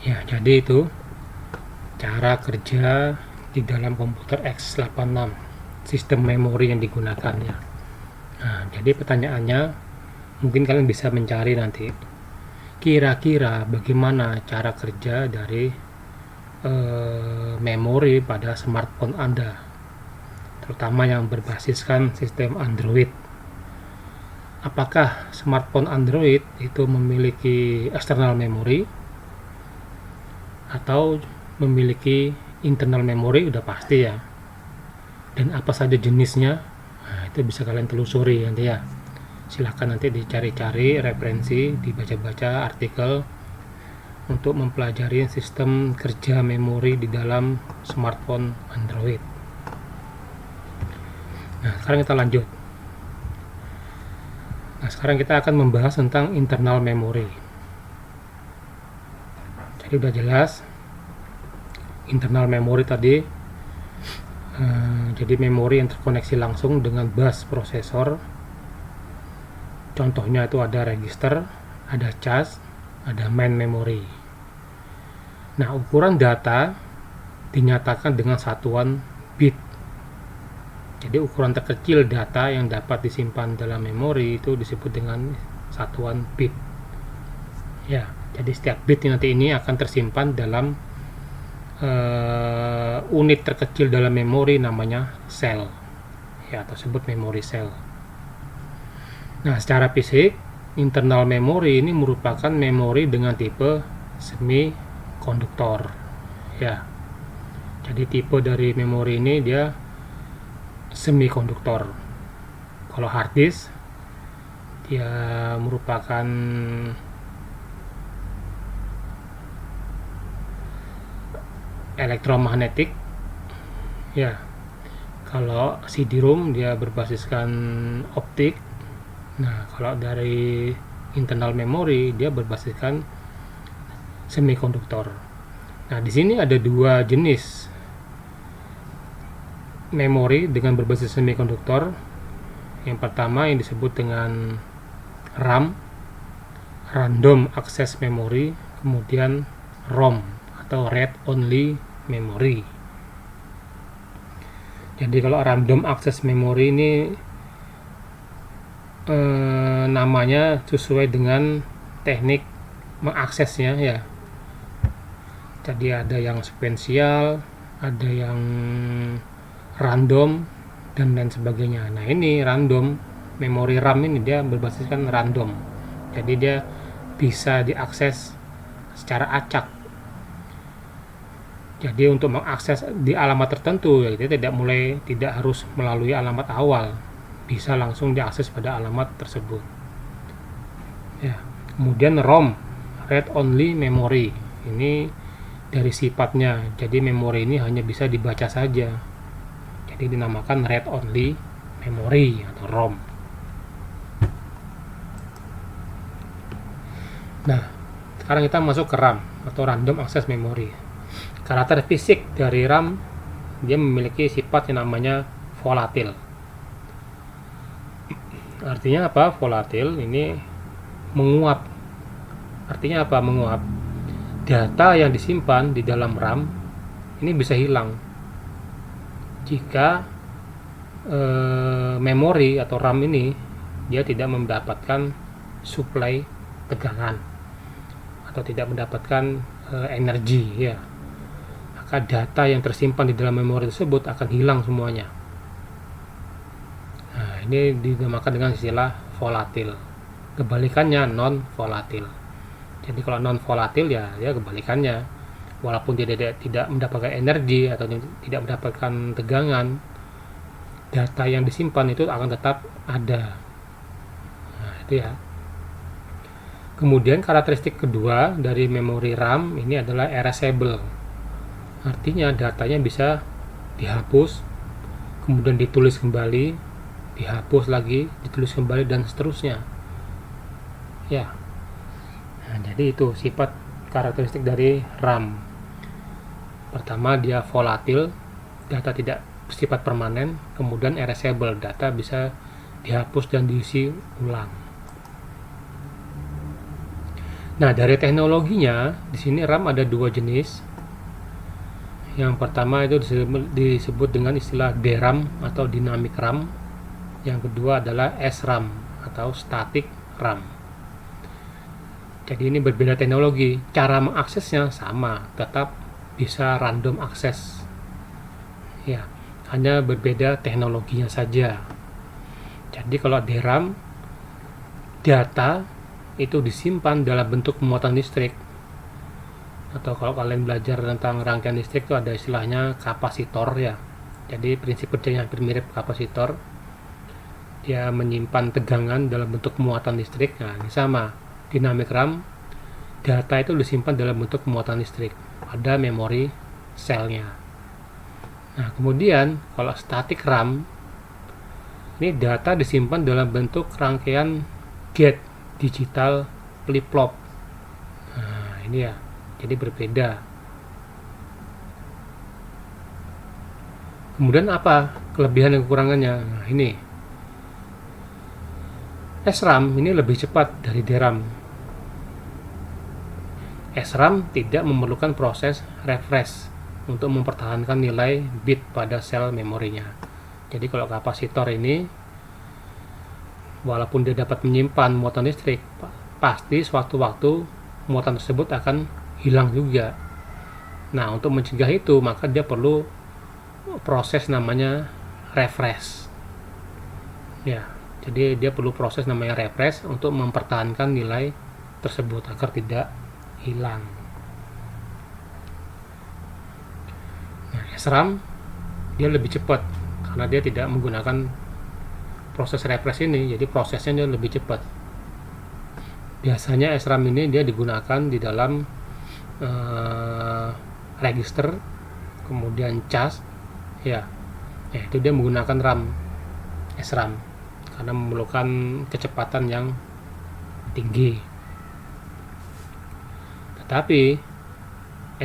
Ya, jadi itu cara kerja di dalam komputer x86, sistem memori yang digunakan ya. Nah, jadi pertanyaannya, mungkin kalian bisa mencari nanti, kira-kira bagaimana cara kerja dari memori pada smartphone Anda, terutama yang berbasiskan sistem Android. Apakah smartphone Android itu memiliki external memory atau memiliki internal memory? Udah pasti ya. Dan apa saja jenisnya? Nah, itu bisa kalian telusuri nanti ya. Silahkan nanti dicari-cari referensi, dibaca-baca artikel untuk mempelajari sistem kerja memori di dalam smartphone Android. Nah, sekarang kita lanjut. Nah, sekarang kita akan membahas tentang internal memory. Jadi udah jelas, internal memory tadi, jadi memori yang terkoneksi langsung dengan bus prosesor. Contohnya itu ada register, ada cache, ada main memory. Nah, ukuran data dinyatakan dengan satuan bit. Jadi ukuran terkecil data yang dapat disimpan dalam memori itu disebut dengan satuan bit. Ya, jadi setiap bit nanti ini akan tersimpan dalam unit terkecil dalam memori, namanya sel. Ya, tersebut memori sel. Nah, secara fisik, internal memory ini merupakan memori dengan tipe semikonduktor. Ya, jadi tipe dari memori ini dia semikonduktor. Kalau hard disk, dia merupakan elektromagnetik. Ya, kalau CD-ROM dia berbasiskan optik. Nah, kalau dari internal memory dia berbasiskan semikonduktor. Nah, di sini ada dua jenis memori dengan berbasis semikonduktor. Yang pertama yang disebut dengan RAM, Random Access Memory, kemudian ROM atau Read Only Memory. Jadi kalau Random Access Memory ini namanya sesuai dengan teknik mengaksesnya ya. Jadi ada yang sequential, ada yang random, dan lain sebagainya. Nah, ini random, memori RAM ini dia berbasiskan random. Jadi dia bisa diakses secara acak. Jadi untuk mengakses di alamat tertentu ya, dia tidak harus melalui alamat awal. Bisa langsung diakses pada alamat tersebut. Ya. Kemudian ROM, Read Only Memory. Ini dari sifatnya, jadi memori ini hanya bisa dibaca saja. Jadi dinamakan Read Only Memory atau ROM. Nah, sekarang kita masuk ke RAM atau Random Access Memory. Karakter fisik dari RAM, dia memiliki sifat yang namanya volatil. Artinya apa? Volatil ini menguap. Artinya apa menguap? Data yang disimpan di dalam RAM ini bisa hilang jika memori atau RAM ini dia tidak mendapatkan suplai tegangan atau tidak mendapatkan energi ya. Maka data yang tersimpan di dalam memori tersebut akan hilang semuanya. Nah, ini dinamakan dengan istilah volatil. Kebalikannya non volatil. Jadi kalau non volatil ya kebalikannya, walaupun dia tidak mendapatkan energi atau tidak mendapatkan tegangan, data yang disimpan itu akan tetap ada. Nah, itu ya. Kemudian karakteristik kedua dari memori RAM ini adalah erasable. Artinya datanya bisa dihapus, kemudian ditulis kembali, dihapus lagi, ditulis kembali, dan seterusnya. Ya. Nah, jadi itu sifat karakteristik dari RAM. Pertama, dia volatil, data tidak bersifat permanen. Kemudian erasable, data bisa dihapus dan diisi ulang. Nah, dari teknologinya, di sini RAM ada dua jenis. Yang pertama itu disebut dengan istilah DRAM atau Dynamic RAM. Yang kedua adalah SRAM atau Static RAM. Jadi ini berbeda teknologi. Cara mengaksesnya sama, tetap bisa random access. Ya, hanya berbeda teknologinya saja. Jadi kalau DRAM, data itu disimpan dalam bentuk muatan listrik, atau kalau kalian belajar tentang rangkaian listrik itu ada istilahnya kapasitor ya. Jadi prinsip kerjanya hampir mirip kapasitor. Dia menyimpan tegangan dalam bentuk muatan listrik. Nah, ini sama. Dynamic RAM, data itu disimpan dalam bentuk muatan listrik pada memori selnya. Nah, kemudian kalau static RAM, ini data disimpan dalam bentuk rangkaian gate digital flip-flop. Nah, ini ya. Jadi berbeda. Kemudian apa kelebihan dan kekurangannya? Nah, ini SRAM ini lebih cepat dari DRAM. SRAM tidak memerlukan proses refresh untuk mempertahankan nilai bit pada sel memorinya. Jadi kalau kapasitor ini, walaupun dia dapat menyimpan muatan listrik, pasti sewaktu-waktu muatan tersebut akan hilang juga. Nah, untuk mencegah itu maka dia perlu proses namanya refresh. Ya, jadi dia perlu proses namanya refresh untuk mempertahankan nilai tersebut agar tidak hilang. Nah, SRAM dia lebih cepat karena dia tidak menggunakan proses refresh ini, jadi prosesnya dia lebih cepat. Biasanya SRAM ini dia digunakan di dalam register, kemudian cas ya, itu dia menggunakan RAM, SRAM, karena memerlukan kecepatan yang tinggi. Tetapi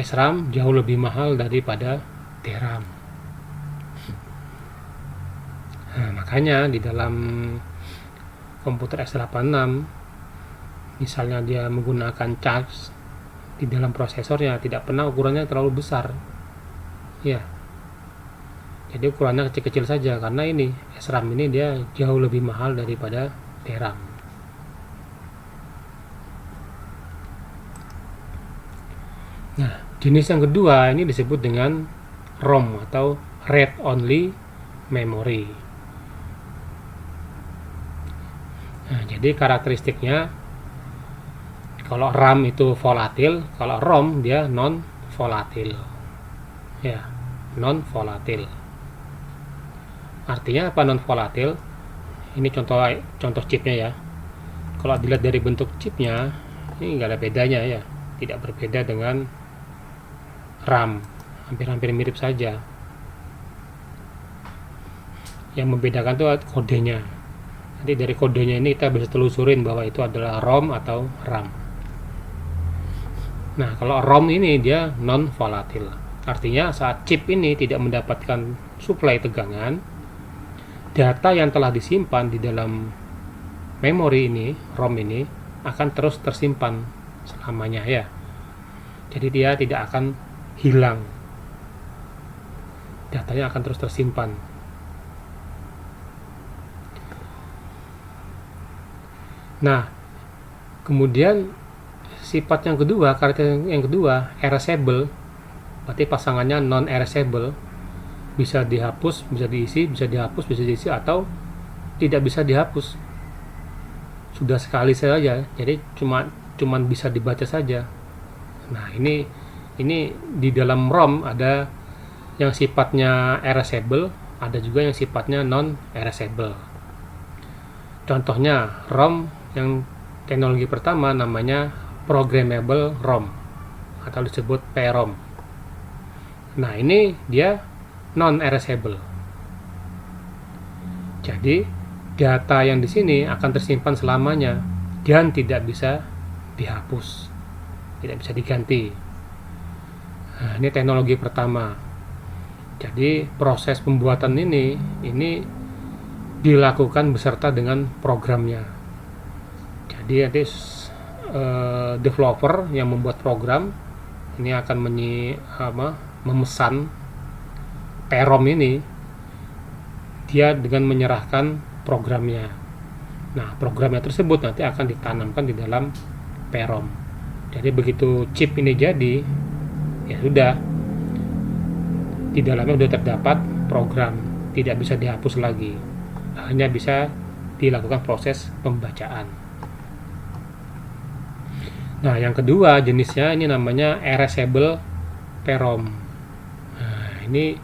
SRAM jauh lebih mahal daripada DRAM. Nah, makanya di dalam komputer x86 misalnya dia menggunakan cas di dalam prosesornya, tidak pernah ukurannya terlalu besar ya, jadi ukurannya kecil-kecil saja karena ini SRAM ini dia jauh lebih mahal daripada DRAM. Nah, jenis yang kedua ini disebut dengan ROM atau Read Only Memory. Nah, jadi karakteristiknya, kalau RAM itu volatil, kalau ROM dia non volatil. Ya, non volatil. Artinya apa non volatil? Ini contoh chipnya ya. Kalau dilihat dari bentuk chipnya, ini nggak ada bedanya ya, tidak berbeda dengan RAM, hampir-hampir mirip saja. Yang membedakan itu kodenya. Nanti dari kodenya ini kita bisa telusurin bahwa itu adalah ROM atau RAM. Nah, kalau ROM ini dia non volatil. Artinya saat chip ini tidak mendapatkan suplai tegangan, data yang telah disimpan di dalam memori ini, ROM ini, akan terus tersimpan selamanya ya. Jadi dia tidak akan hilang. Datanya akan terus tersimpan. Nah, kemudian sifat yang kedua, karakter yang kedua, erasable, berarti pasangannya non erasable, bisa dihapus, bisa diisi, bisa dihapus, bisa diisi, atau tidak bisa dihapus. Sudah sekali saja, jadi cuman bisa dibaca saja. Nah, ini di dalam ROM ada yang sifatnya erasable, ada juga yang sifatnya non erasable. Contohnya ROM yang teknologi pertama namanya Programmable ROM atau disebut PROM. Nah, ini dia non erasable. Jadi data yang di sini akan tersimpan selamanya dan tidak bisa dihapus, tidak bisa diganti. Nah, ini teknologi pertama. Jadi proses pembuatan ini dilakukan beserta dengan programnya. Jadi nanti developer yang membuat program ini akan memesan PROM ini, dia dengan menyerahkan programnya. Nah, programnya tersebut nanti akan ditanamkan di dalam PROM. Jadi begitu chip ini jadi, ya sudah, di dalamnya sudah terdapat program, tidak bisa dihapus lagi, hanya bisa dilakukan proses pembacaan. Nah, yang kedua jenisnya ini namanya erasable PROM. Nah, ini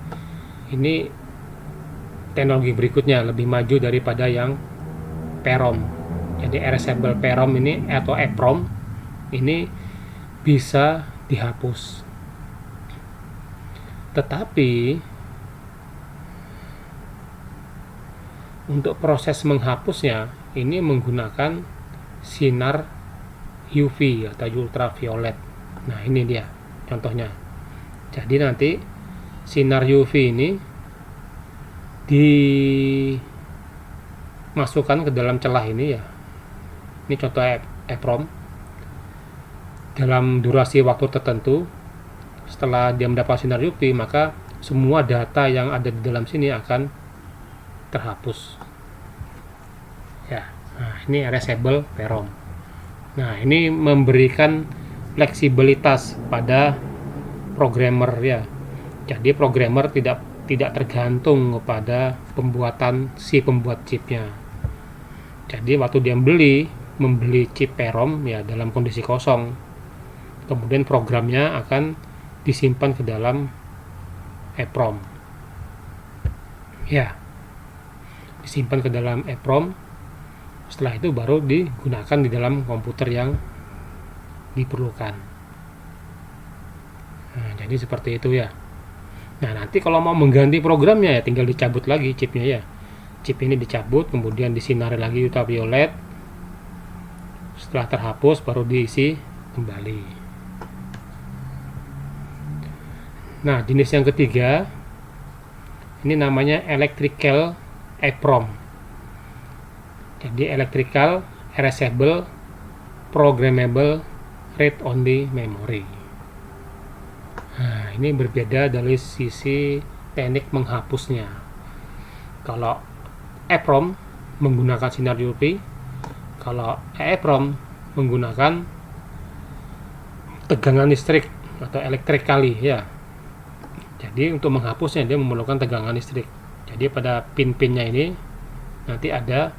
teknologi berikutnya, lebih maju daripada yang PROM. Jadi erasable PROM ini atau EPROM ini bisa dihapus. Tetapi untuk proses menghapusnya ini menggunakan sinar UV atau ultraviolet. Nah, ini dia contohnya. Jadi nanti sinar UV ini dimasukkan ke dalam celah ini ya. Ini contoh EPROM. Dalam durasi waktu tertentu, setelah dia mendapat sinar UV, maka semua data yang ada di dalam sini akan terhapus. Ya, nah ini erasable PROM. Nah, ini memberikan fleksibilitas pada programmer ya. Jadi programmer tidak tergantung kepada pembuatan si pembuat chipnya. Jadi waktu dia membeli chip PROM ya dalam kondisi kosong, kemudian programnya akan disimpan ke dalam EPROM. Ya, disimpan ke dalam EPROM. Setelah itu baru digunakan di dalam komputer yang diperlukan. Nah, jadi seperti itu ya. Nah, nanti kalau mau mengganti programnya ya tinggal dicabut lagi chipnya ya. Chip ini dicabut, kemudian disinari lagi ultraviolet. Setelah terhapus baru diisi kembali. Nah, jenis yang ketiga ini namanya electrical EPROM. Jadi electrical erasable programmable read only memory. Nah, ini berbeda dari sisi teknik menghapusnya. Kalau EPROM menggunakan sinar UV, kalau EEPROM menggunakan tegangan listrik atau elektrikali ya. Jadi untuk menghapusnya dia memerlukan tegangan listrik. Jadi pada pin-pinnya ini nanti ada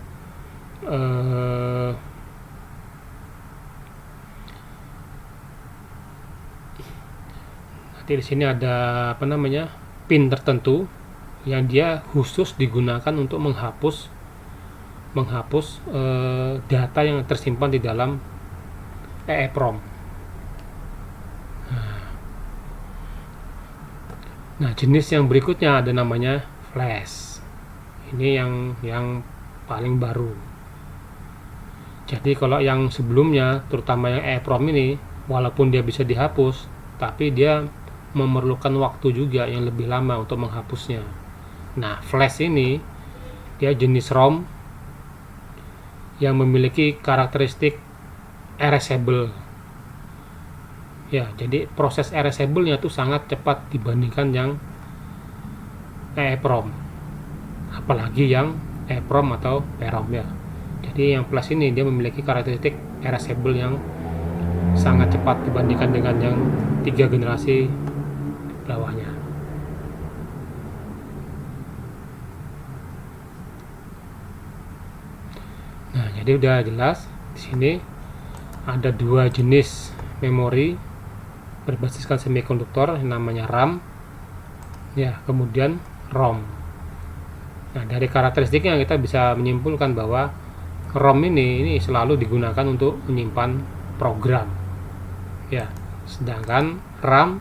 nanti di sini ada pin tertentu yang dia khusus digunakan untuk menghapus data yang tersimpan di dalam EEPROM. Nah, jenis yang berikutnya ada namanya flash. Ini yang paling baru. Jadi kalau yang sebelumnya, terutama yang EEPROM ini, walaupun dia bisa dihapus, tapi dia memerlukan waktu juga yang lebih lama untuk menghapusnya. Nah, flash ini dia jenis ROM yang memiliki karakteristik erasable. Ya, jadi proses erasable-nya itu sangat cepat dibandingkan yang EEPROM. Apalagi yang EEPROM atau PROM ya. Jadi yang flash ini dia memiliki karakteristik erasable yang sangat cepat dibandingkan dengan yang 3 generasi bawahnya. Nah, jadi udah jelas di sini ada 2 jenis memori berbasiskan semikonduktor yang namanya RAM ya, kemudian ROM. Nah, dari karakteristiknya kita bisa menyimpulkan bahwa ROM ini selalu digunakan untuk menyimpan program ya, sedangkan RAM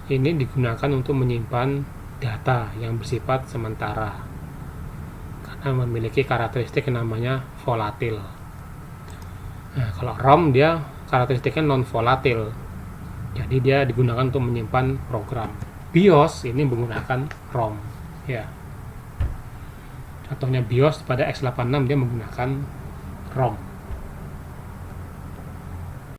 ini digunakan untuk menyimpan data yang bersifat sementara karena memiliki karakteristik yang namanya volatil. Nah, kalau ROM dia karakteristiknya non volatil, jadi dia digunakan untuk menyimpan program. BIOS ini menggunakan ROM ya. Contohnya BIOS pada x86 dia menggunakan ROM.